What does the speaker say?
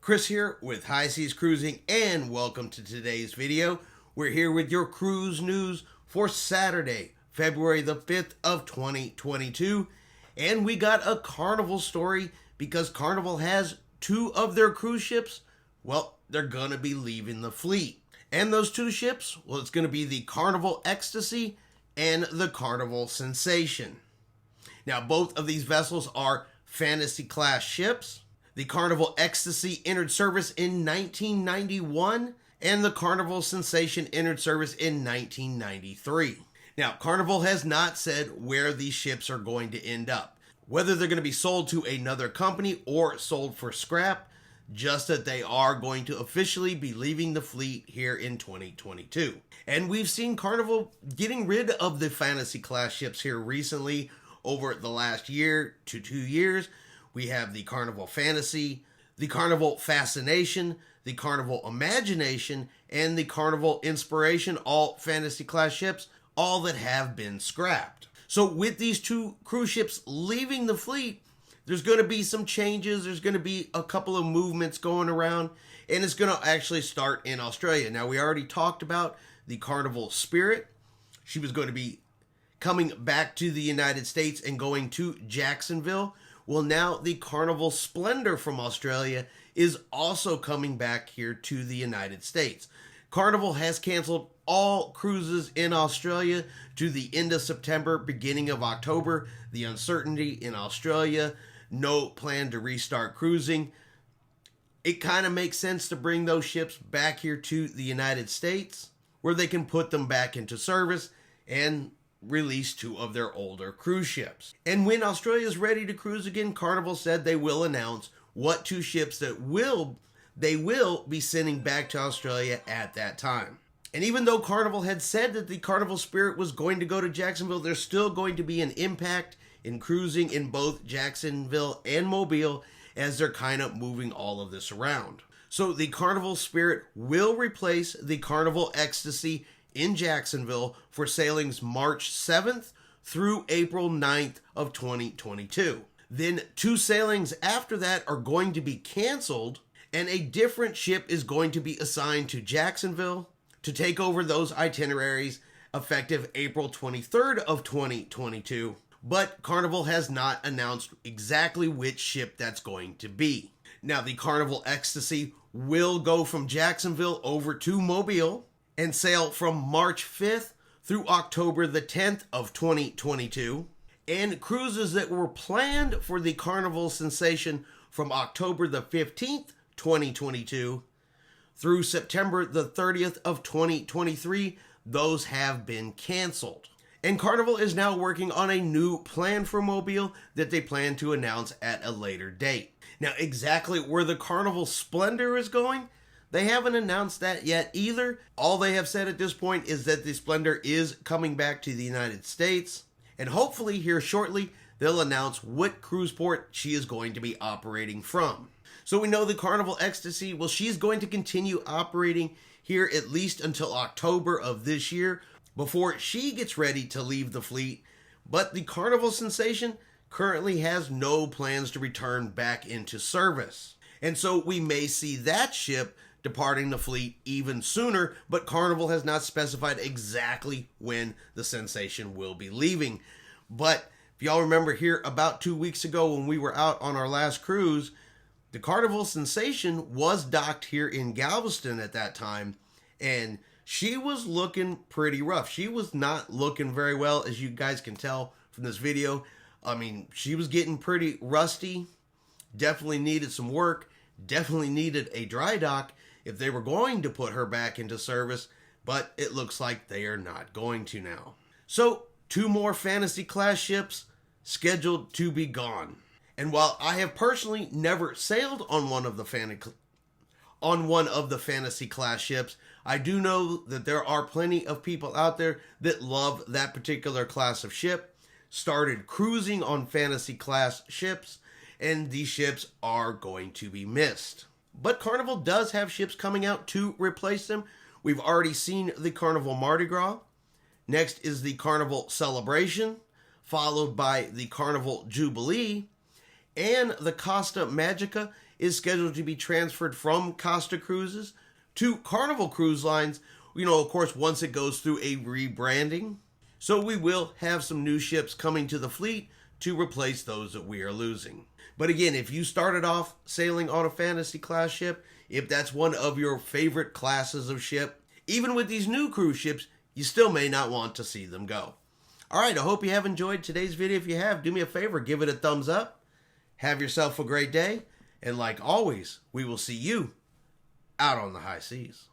Chris here with High Seas Cruising, and welcome to today's video. We're here with your cruise news for Saturday, February the 5th of 2022. And we got a Carnival story because Carnival has two of their cruise ships. Well, they're going to be leaving the fleet. And those two ships, well, it's going to be the Carnival Ecstasy and the Carnival Sensation. Now, both of these vessels are fantasy class ships. The Carnival Ecstasy entered service in 1991, and the Carnival Sensation entered service in 1993. Now, Carnival has not said where these ships are going to end up, whether they're going to be sold to another company or sold for scrap, just that they are going to officially be leaving the fleet here in 2022. And we've seen Carnival getting rid of the fantasy class ships here recently over the last year to 2 years. We have the Carnival Fantasy, the Carnival Fascination, the Carnival Imagination, and the Carnival Inspiration, all fantasy class ships, all that have been scrapped. So with these two cruise ships leaving the fleet, there's going to be some changes. There's going to be a couple of movements going around, and it's going to actually start in Australia. Now, we already talked about the Carnival Spirit. She was going to be coming back to the United States and going to Jacksonville. Well, now the Carnival Splendor from Australia is also coming back here to the United States. Carnival has canceled all cruises in Australia to the end of September, beginning of October. The uncertainty in Australia, no plan to restart cruising. It kind of makes sense to bring those ships back here to the United States, where they can put them back into service and release two of their older cruise ships. And when Australia is ready to cruise again, Carnival said they will announce what two ships that they will be sending back to Australia at that time. And even though Carnival had said that the Carnival Spirit was going to go to Jacksonville, there's still going to be an impact in cruising in both Jacksonville and Mobile as they're kind of moving all of this around. So the Carnival Spirit will replace the Carnival Ecstasy in Jacksonville for sailings March 7th through April 9th of 2022. Then two sailings after that are going to be canceled, and a different ship is going to be assigned to Jacksonville to take over those itineraries effective April 23rd of 2022. But Carnival has not announced exactly which ship that's going to be. Now, the Carnival Ecstasy will go from Jacksonville over to Mobile and sail from March 5th through October the 10th of 2022. And cruises that were planned for the Carnival Sensation from October the 15th, 2022 through September the 30th of 2023, those have been canceled. And Carnival is now working on a new plan for Mobile that they plan to announce at a later date. Now, exactly where the Carnival Splendor is going, they haven't announced that yet either. All they have said at this point is that the Splendor is coming back to the United States. And hopefully here shortly, they'll announce what cruise port she is going to be operating from. So we know the Carnival Ecstasy, well, she's going to continue operating here at least until October of this year before she gets ready to leave the fleet. But the Carnival Sensation currently has no plans to return back into service. And so we may see that ship departing the fleet even sooner, but Carnival has not specified exactly when the Sensation will be leaving. But if y'all remember here about 2 weeks ago when we were out on our last cruise, the Carnival Sensation was docked here in Galveston at that time, and she was looking pretty rough. She was not looking very well, as you guys can tell from this video. I mean, she was getting pretty rusty, definitely needed some work, definitely needed a dry dock if they were going to put her back into service, but it looks like they are not going to now. So, two more fantasy class ships scheduled to be gone. And while I have personally never sailed on one of the fantasy class ships, I do know that there are plenty of people out there that love that particular class of ship, started cruising on fantasy class ships, and these ships are going to be missed. But Carnival does have ships coming out to replace them. We've already seen the Carnival Mardi Gras. Next is the Carnival Celebration, followed by the Carnival Jubilee, and the Costa Magica is scheduled to be transferred from Costa Cruises to Carnival Cruise Lines, of course, once it goes through a rebranding. So we will have some new ships coming to the fleet to replace those that we are losing. But again, if you started off sailing on a fantasy class ship, if that's one of your favorite classes of ship, even with these new cruise ships, you still may not want to see them go. Alright, I hope you have enjoyed today's video. If you have, do me a favor, give it a thumbs up. Have yourself a great day. And like always, we will see you out on the high seas.